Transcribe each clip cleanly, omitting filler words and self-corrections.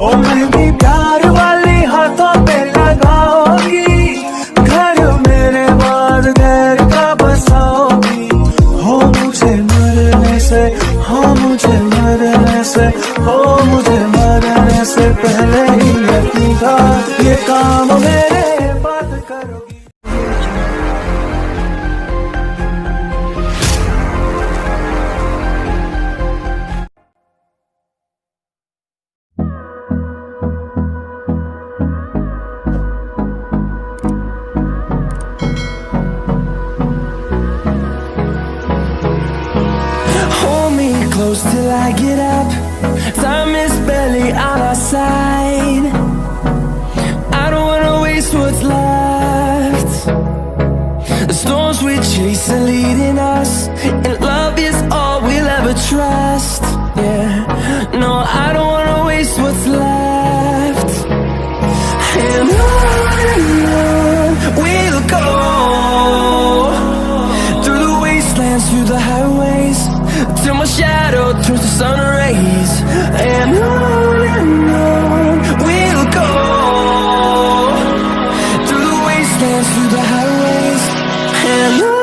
ओ मेरी प्यार वाली हाथों पे लगाओगी, घर मेरे बाद घर का बसाओगी। हो मुझे मरने से, हो मुझे मरने से, हो मुझे मरने से पहले ही यकीन था ये काम मेरे बात करोगी। Close till I get up, time is barely on our side. I don't wanna waste what's left. The storms we chase are leading us, and love is all we'll ever trust. Yeah, no, I don't wanna waste what's left. And on we'll go, through the wastelands, through the highways, till my shadow turns to sun rays. And on we'll go, through the wastelands, through the highways. And on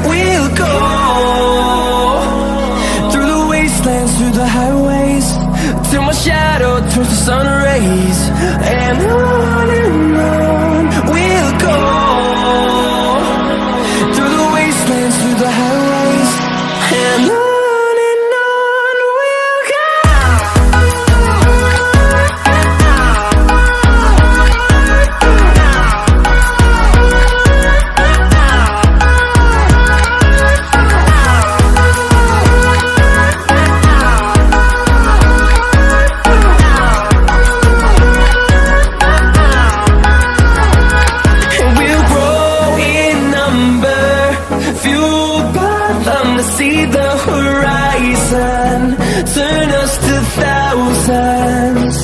we'll go. Through the highways, till my shadow turns to sun rays. And on we'll go, through the wastelands, through the highways. And on we'll go. See the horizon, turn us to thousands,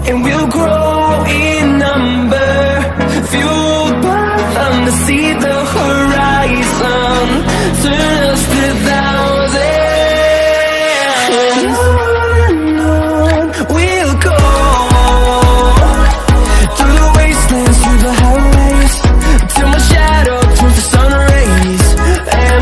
and we'll grow in number, fueled by them to see the horizon, turn us to thousands. And on we'll go, through the wastelands, through the highways, till my shadow turns to sun rays. And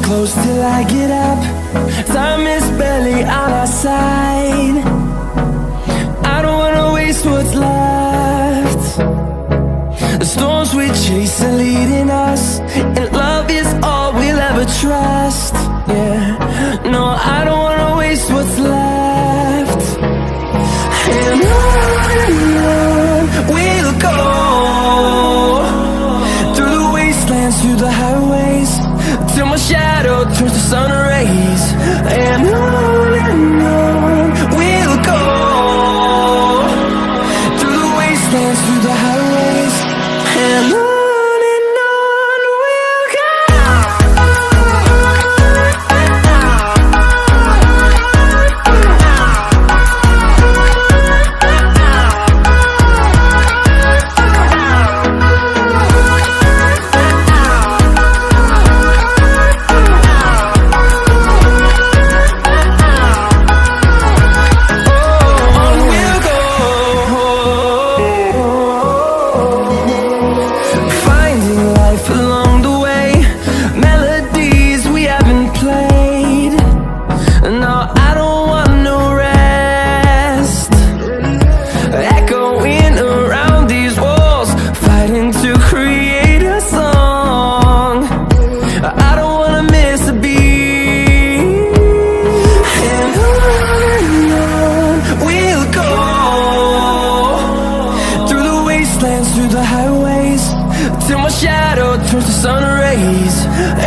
close till I get up, time is barely on our side. I don't wanna waste what's left. The storms we chase are leading us, and love is all we'll ever trust. Yeah, no, I don't wanna waste what's left. And on we'll go, through the wastelands, through the highways, till my shadow turns to sun rays. And on we'll go, through the wastelands, through the highways. And on. rays.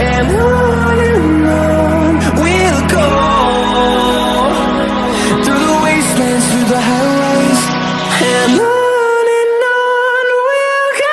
And on we'll go, through the wastelands, through the highways. And on we'll go.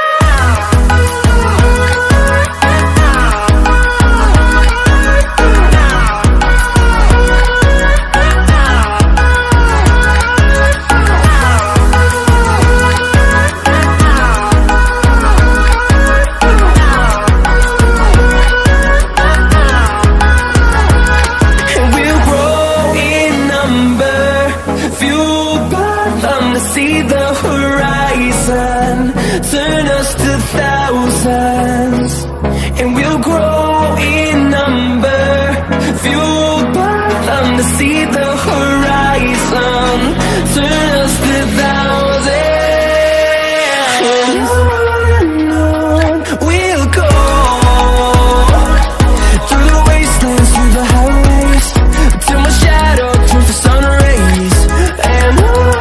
See the horizon, turn us to thousands, and we'll grow in number, fueled by them to see the horizon, turn us to thousands, and on we'll go, through the wastelands, through the highways, till my shadow turns to sun rays, and on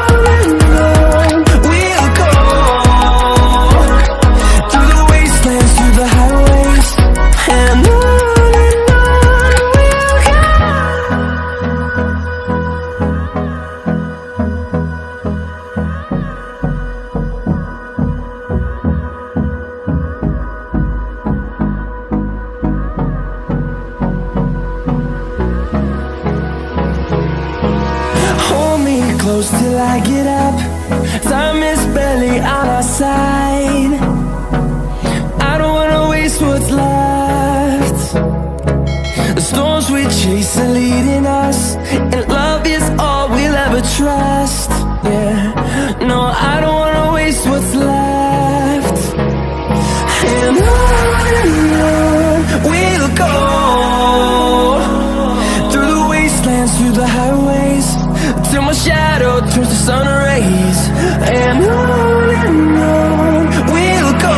close till I get up. Time is barely on our side. I don't wanna waste what's left. The storms we chase are leading us, and love is all we'll ever trust. Yeah, no, I don't wanna waste what's left. And on we'll go, through the wastelands, through the highways, till my shadow turns to sun rays. And on we'll go,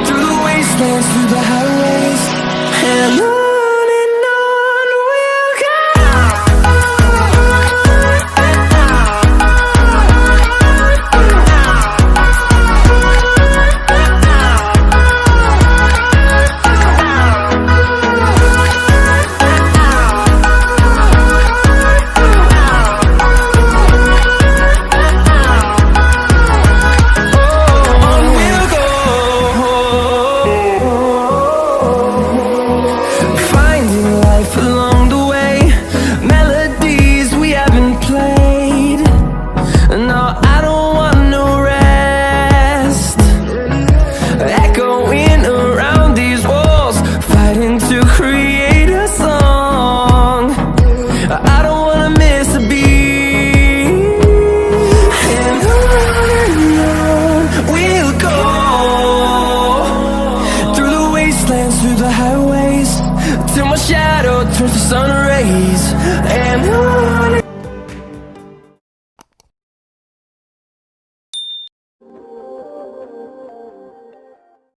through the wastelands, through the highways. And on we'll go. Through the highways, till my shadow turns to sun rays. And on